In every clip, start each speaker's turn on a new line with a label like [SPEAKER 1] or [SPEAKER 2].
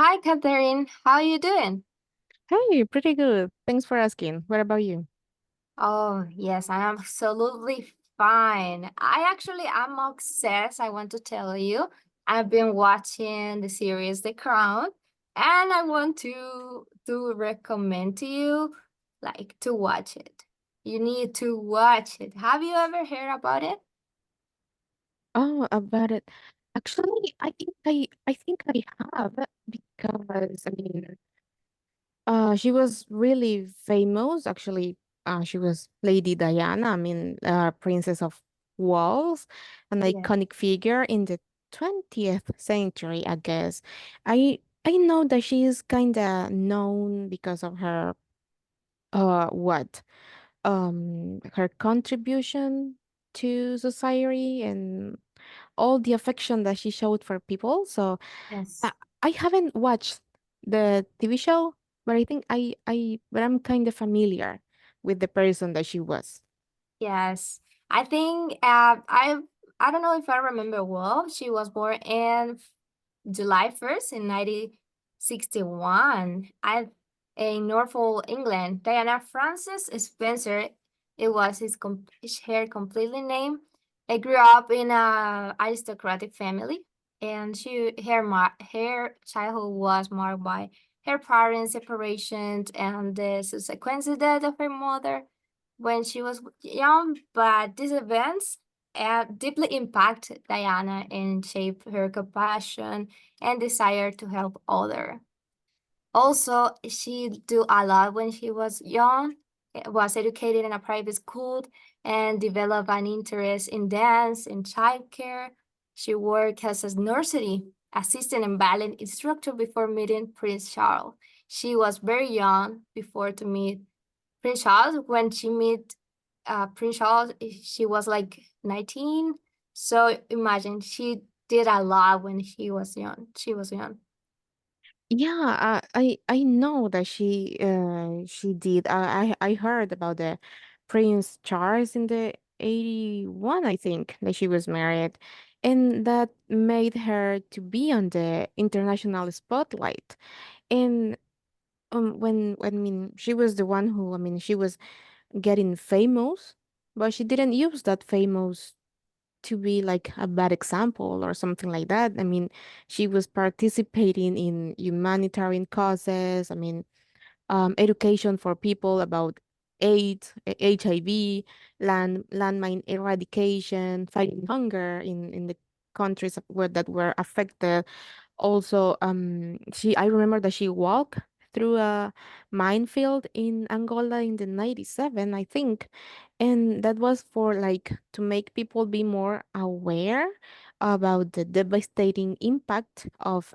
[SPEAKER 1] Hi, Katherine. How are you doing?
[SPEAKER 2] Hey, pretty good. Thanks for asking. What about you?
[SPEAKER 1] Oh, yes, I'm absolutely fine. I'm obsessed. I want to tell you. I've been watching the series The Crown, and I want to recommend to you to watch it. You need to watch it. Have you ever heard about it?
[SPEAKER 2] Oh, about it. Actually, I think I have because she was really famous. Actually, she was Lady Diana. Princess of Wales, an
[SPEAKER 1] Yeah.
[SPEAKER 2] iconic figure in the 20th century, I guess. I know that she is kind of known because of her what her contribution to society and all the affection that she showed for people. So
[SPEAKER 1] Yes.
[SPEAKER 2] I, I haven't watched the TV show, but but I'm kind of familiar with the person that she was.
[SPEAKER 1] Yes. I think I don't know if I remember well. She was born in July 1st in 1961 in Norfolk, England. Diana Frances Spencer, it was her completely name. I grew up in a aristocratic family, and her childhood was marked by her parents' separation and the subsequent death of her mother when she was young. But these events deeply impacted Diana and shaped her compassion and desire to help others. Also, she do a lot when she was young, was educated in a private school, and developed an interest in dance and childcare. She worked as a nursery assistant and ballet instructor before meeting Prince Charles. She was very young before to meet Prince Charles. When she met Prince Charles, she was like 19. So imagine she did a lot when she was young. She was young.
[SPEAKER 2] Yeah, I know that she did. I heard about the Prince Charles in the 81, I think, that she was married, and that made her to be on the international spotlight. And when she was the one who she was getting famous, but she didn't use that famous to be like a bad example or something like that. She was participating in humanitarian causes. Education for people about AIDS, HIV, landmine eradication, fighting hunger in the countries that were affected. Also, I remember that she walked through a minefield in Angola in the 97, I think. And that was for like to make people be more aware about the devastating impact of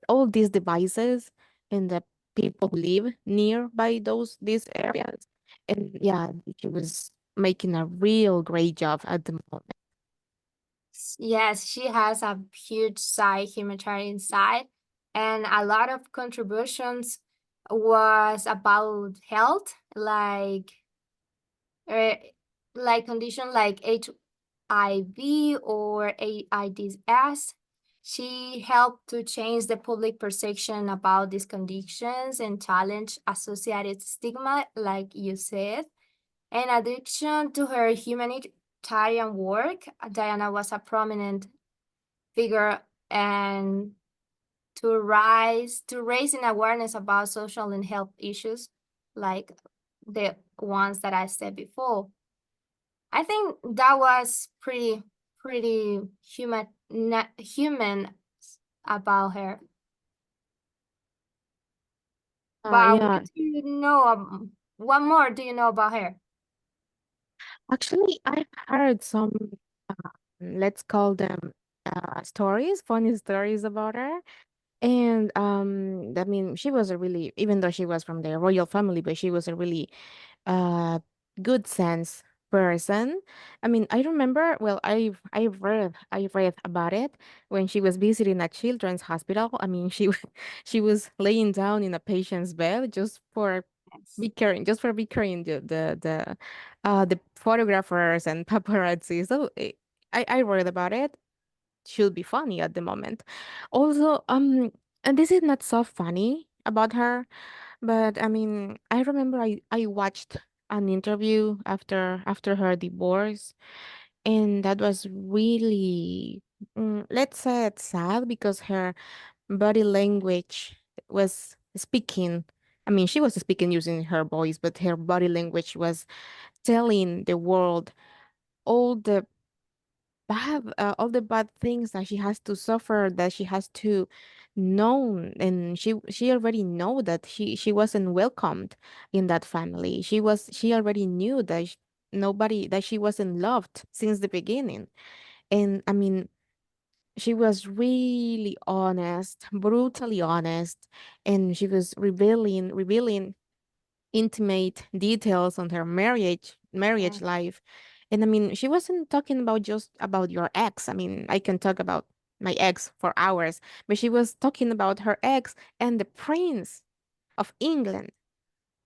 [SPEAKER 2] all these devices and the people who live nearby these areas. And yeah, she was making a real great job at the moment.
[SPEAKER 1] Yes, she has a huge side, humanitarian side, and a lot of contributions was about health, uh, like condition like HIV or AIDS. She helped to change the public perception about these conditions and challenge associated stigma, like you said. In addition to her humanitarian work, Diana was a prominent figure and to raising awareness about social and health issues like the ones that I said before. I think that was pretty human about her. But
[SPEAKER 2] Yeah,
[SPEAKER 1] what more do you know about her?
[SPEAKER 2] actually, I've heard some, let's call them stories, funny stories about her. And she was a really, even though she was from the royal family, but she was a really uh good sense person. I remember, well, I read about it when she was visiting a children's hospital. She was laying down in a patient's bed
[SPEAKER 1] Yes.
[SPEAKER 2] just for be carrying the photographers and paparazzi. So I read about it. Should be funny at the moment. Also, And this is not so funny about her, but I mean, I remember I watched an interview after her divorce, and that was really, let's say it's sad because her body language was speaking. I mean, she was speaking using her voice, but her body language was telling the world all the all the bad things that she has to suffer, that she has to know, and she already know that she wasn't welcomed in that family. She already knew that nobody, that she wasn't loved since the beginning. And I mean, she was really honest, brutally honest, and she was revealing intimate details on her
[SPEAKER 1] Yeah.
[SPEAKER 2] marriage life. And I mean, she wasn't talking about just about your ex. I mean, I can talk about my ex for hours, but she was talking about her ex and the prince of England.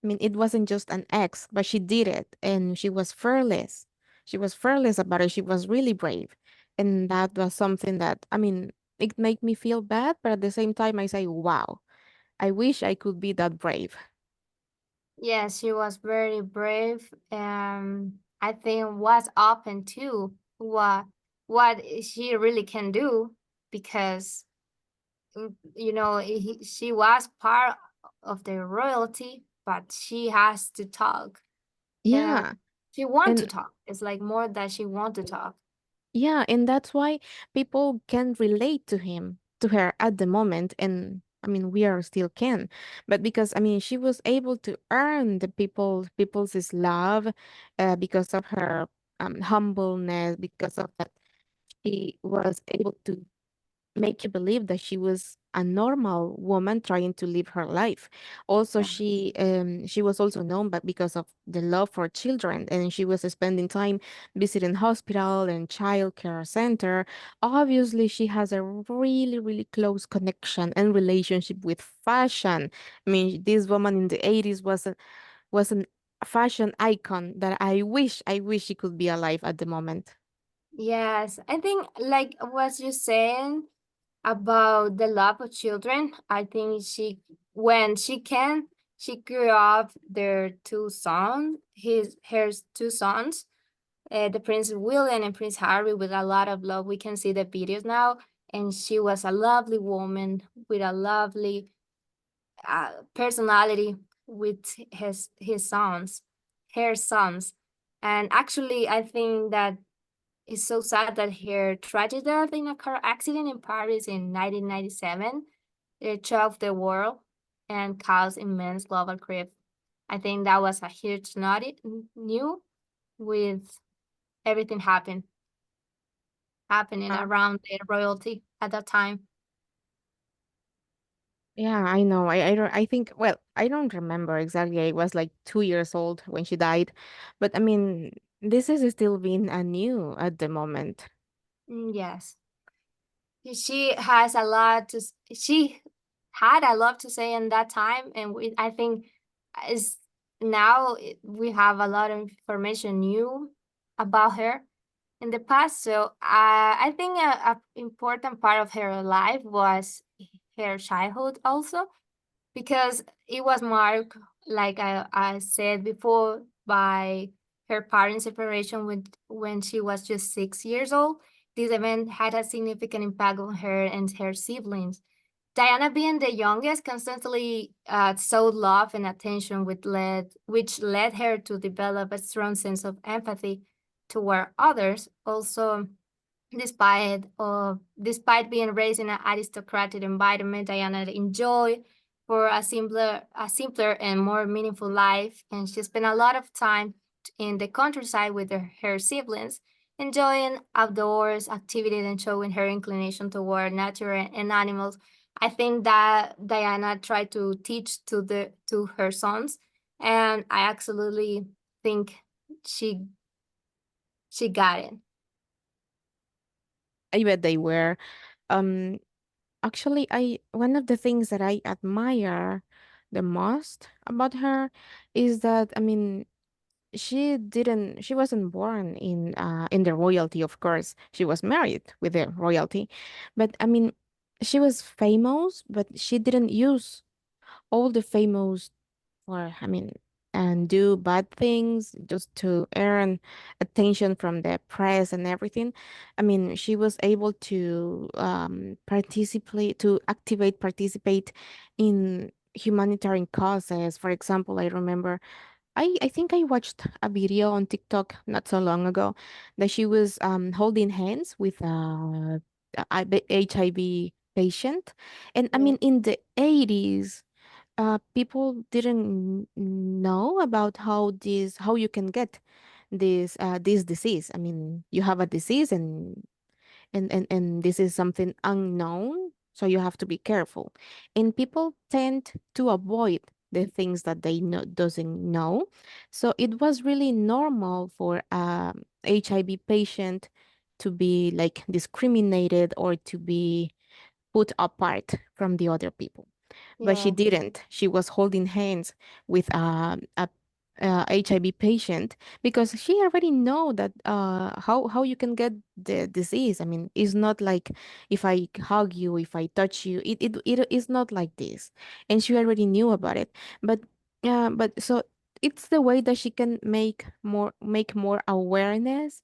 [SPEAKER 2] I mean, it wasn't just an ex, but she did it, and she was fearless. She was fearless about it. She was really brave. And that was something that, I mean, it made me feel bad, but at the same time I say, wow, I wish I could be that brave.
[SPEAKER 1] Yes, she was very brave. I think was open to what she really can do because she was part of the royalty, but she has to talk and
[SPEAKER 2] Yeah.
[SPEAKER 1] she want to
[SPEAKER 2] And
[SPEAKER 1] talk. It's like more that she want to talk.
[SPEAKER 2] yeah, and that's why people can relate to her at the moment. And I mean, we are still can, but because I mean, she was able to earn the people's love, because of her humbleness, because of that she was able to make you believe that she was a normal woman trying to live her life. Also,
[SPEAKER 1] Yeah.
[SPEAKER 2] she was also known, but because of the love for children, and she was spending time visiting hospital and child care center. Obviously, she has a really close connection and relationship with fashion. I mean, this woman in the 80s was an fashion icon that I wish she could be alive at the moment.
[SPEAKER 1] Yes, I think like what you're saying about the love of children. I think when she can, she grew up their two sons, her two sons, the Prince William and Prince Harry, with a lot of love. We can see the videos now, and she was a lovely woman with a lovely personality with her sons, and actually, I think that it's so sad that her tragic death in a car accident in Paris in 1997 it shocked the world and caused immense global grief. I think that was a huge new with everything happening around the royalty at that time.
[SPEAKER 2] Yeah, I know. I think, well, I don't remember exactly. I was like 2 years old when she died. But I mean, this is still being a new at the moment.
[SPEAKER 1] Yes. She has a lot she had a lot to say in that time, and I think is now we have a lot of information new about her in the past. So I think a important part of her life was her childhood also, because it was marked, like I said before, by her parents' separation when she was just 6 years old. This event had a significant impact on her and her siblings. Diana, being the youngest, constantly showed love and attention, which led her to develop a strong sense of empathy toward others. Also, despite being raised in an aristocratic environment, Diana enjoyed for a simpler and more meaningful life, and she spent a lot of time in the countryside with her siblings, enjoying outdoors activities and showing her inclination toward nature and animals. I think that Diana tried to teach to her sons, and I absolutely think she she got it.
[SPEAKER 2] I bet they were. Um, Actually, I one of the things that I admire the most about her is that, I mean, she wasn't born in the royalty, of course. She was married with the royalty. But I mean, she was famous, but she didn't use all the famous for, I mean, and do bad things just to earn attention from the press and everything. I mean, she was able to participate in humanitarian causes. For example, I remember I think I watched a video on TikTok not so long ago that she was holding hands with HIV patient. And I
[SPEAKER 1] Yeah,
[SPEAKER 2] mean, in the 80s, people didn't know about how you can get this disease. I mean, you have a disease and this is something unknown, so you have to be careful. And people tend to avoid the things that they doesn't know. So it was really normal for a HIV patient to be like discriminated or to be put apart from the other people, but she
[SPEAKER 1] yeah,
[SPEAKER 2] didn't. She was holding hands with a HIV patient because she already know that how you can get the disease. I mean, it's not like if I hug you, if I touch you, it is not like this, and she already knew about it. But so it's the way that she can make more awareness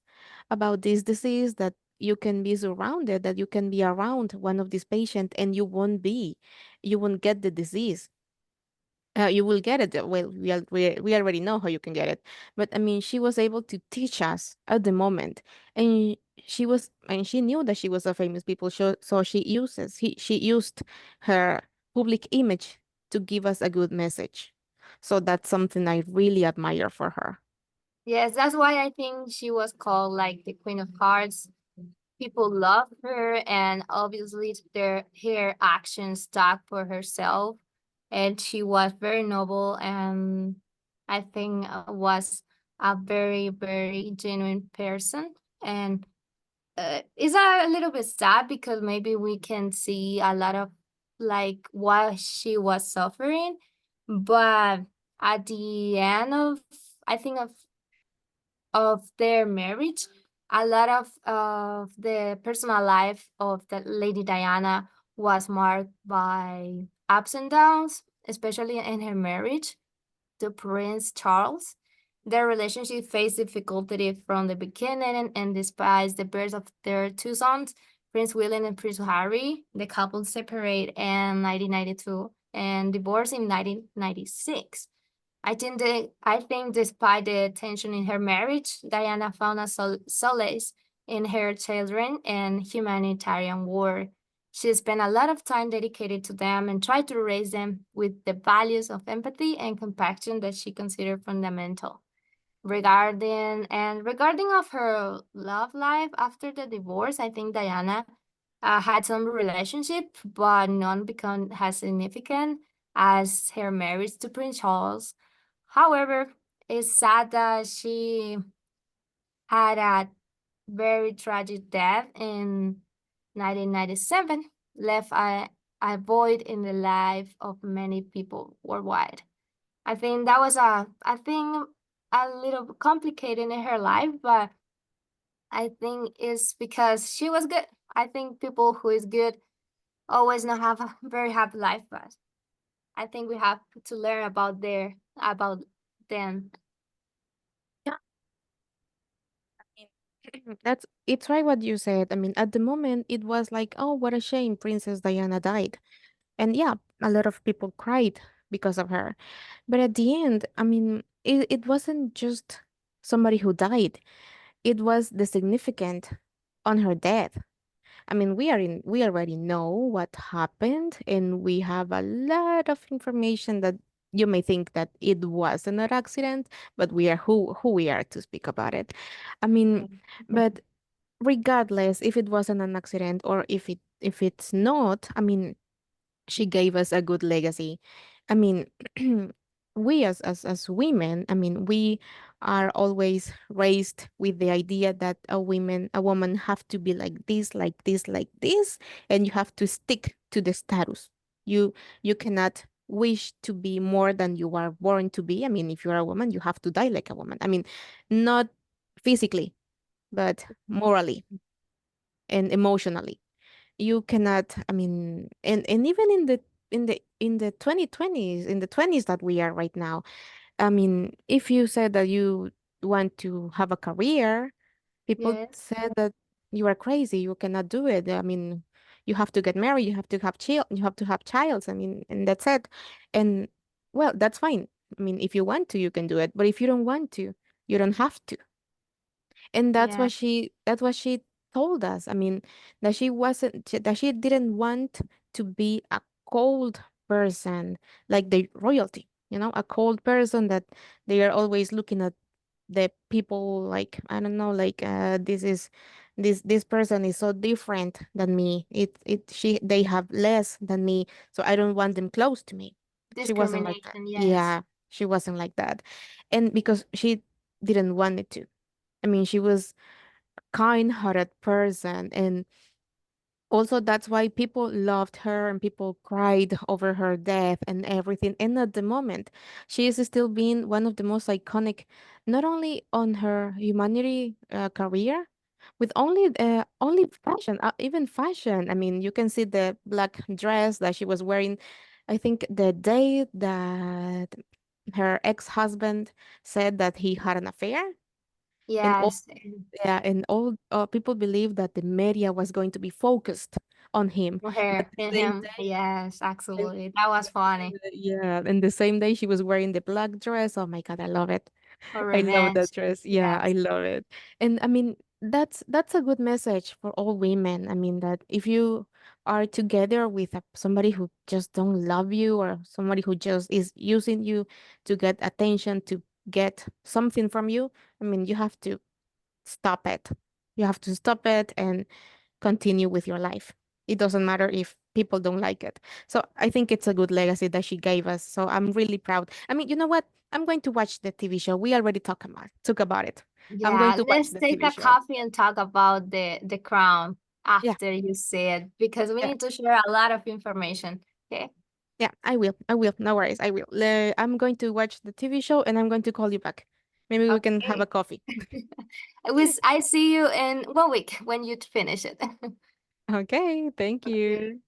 [SPEAKER 2] about this disease, that you can be surrounded, that you can be around one of these patients and you won't get the disease. You will get it. Well, we already know how you can get it, but I mean, she was able to teach us at the moment, and she knew that she was a famous people, so she used her public image to give us a good message. So that's something I really admire for her.
[SPEAKER 1] yes. That's why I think she was called like the Queen of Hearts. People love her, and obviously their her actions talk for herself. And she was very noble, and I think was a very very genuine person. And it's a little bit sad because maybe we can see a lot of like what she was suffering, but at the end of I think of their marriage, a lot of the personal life of the Lady Diana was marked by ups and downs, especially in her marriage to Prince Charles. Their relationship faced difficulty from the beginning, and despite the birth of their two sons, Prince William and Prince Harry, the couple separated in 1992 and divorced in 1996. I think despite the tension in her marriage, Diana found a solace in her children and humanitarian work. She spent a lot of time dedicated to them and tried to raise them with the values of empathy and compassion that she considered fundamental. Regarding of her love life after the divorce, I think Diana had some relationship, but none become as significant as her marriage to Prince Charles. However, it's sad that she had a very tragic death in 1997, left a void in the life of many people worldwide. I think that was I think a little complicated in her life, but I think it's because she was good. I think people who is good always not have a very happy life, but I think we have to learn about them.
[SPEAKER 2] Yeah, I mean, that's it's right what you said. I mean, at the moment, it was like, oh, what a shame, Princess Diana died. And yeah, a lot of people cried because of her. But at the end, I mean, it wasn't just somebody who died, it was the significant on her death. I mean, we already know what happened, and we have a lot of information that you may think that it was an accident, but we are who we are to speak about it. I mean, but regardless if it wasn't an accident or if it's not, I mean, she gave us a good legacy. I mean, we as women, I mean, we are always raised with the idea that a woman have to be like this, like this, like this, and you have to stick to the status. You cannot wish to be more than you are born to be. I mean, if you are a woman, you have to die like a woman. I mean, not physically, but morally and emotionally. you cannot, I mean, and even in the 2020s, in the 20s that we are right now, I mean, if you said that you want to have a career, people
[SPEAKER 1] Yes.
[SPEAKER 2] said that you are crazy, you cannot do it. I mean, you have to get married, you have to have child, you have to have childs. I mean, and that's it. And well, that's fine. I mean, if you want to, you can do it. But if you don't want to, you don't have to. And
[SPEAKER 1] Yeah.
[SPEAKER 2] that's what she told us. I mean, that she didn't want to be a cold person like the royalty, a cold person that they are always looking at the people like, I don't know, like, this person is so different than me. They have less than me, so I don't want them close to me. She wasn't like that.
[SPEAKER 1] Discrimination. Yes.
[SPEAKER 2] Yeah, she wasn't like that. And because she didn't want it to. I mean, she was a kind-hearted person, and also that's why people loved her and people cried over her death and everything. And at the moment, she is still being one of the most iconic, not only on her humanity career, with only fashion, even fashion. I mean, you can see the black dress that she was wearing. I think the day that her ex-husband said that he had an affair, and all
[SPEAKER 1] Yes.
[SPEAKER 2] yeah, and all people believed that the media was going to be focused on him.
[SPEAKER 1] For
[SPEAKER 2] But
[SPEAKER 1] her and
[SPEAKER 2] the same
[SPEAKER 1] him.
[SPEAKER 2] day,
[SPEAKER 1] Yes,
[SPEAKER 2] and,
[SPEAKER 1] absolutely. That was funny.
[SPEAKER 2] yeah, and the same day she was wearing the black dress. Oh my God, I love it.
[SPEAKER 1] For
[SPEAKER 2] I love
[SPEAKER 1] revenge.
[SPEAKER 2] that dress. Yeah, I
[SPEAKER 1] Yes.
[SPEAKER 2] love it. And I mean, that's a good message for all women. I mean, that if you are together with somebody who just don't love you, or somebody who just is using you to get attention, to get something from you, I mean, you have to stop it. You have to stop it and continue with your life. It doesn't matter if people don't like it. So I think it's a good legacy that she gave us. So I'm really proud. I mean, you know what? I'm going to watch the TV show. We already talk about it. I'm going
[SPEAKER 1] Yeah,
[SPEAKER 2] to watch
[SPEAKER 1] let's
[SPEAKER 2] the
[SPEAKER 1] take
[SPEAKER 2] TV
[SPEAKER 1] a
[SPEAKER 2] show.
[SPEAKER 1] coffee and talk about the crown
[SPEAKER 2] Yeah,
[SPEAKER 1] after you see it because we
[SPEAKER 2] yeah,
[SPEAKER 1] need to share a lot of information. Okay.
[SPEAKER 2] yeah. I will. I will. No worries. I will. I'm going to watch the TV show and I'm going to call you back. Maybe we can have a
[SPEAKER 1] Okay.
[SPEAKER 2] coffee.
[SPEAKER 1] I see you in 1 week when you finish it.
[SPEAKER 2] Okay. Thank
[SPEAKER 1] Okay.
[SPEAKER 2] you.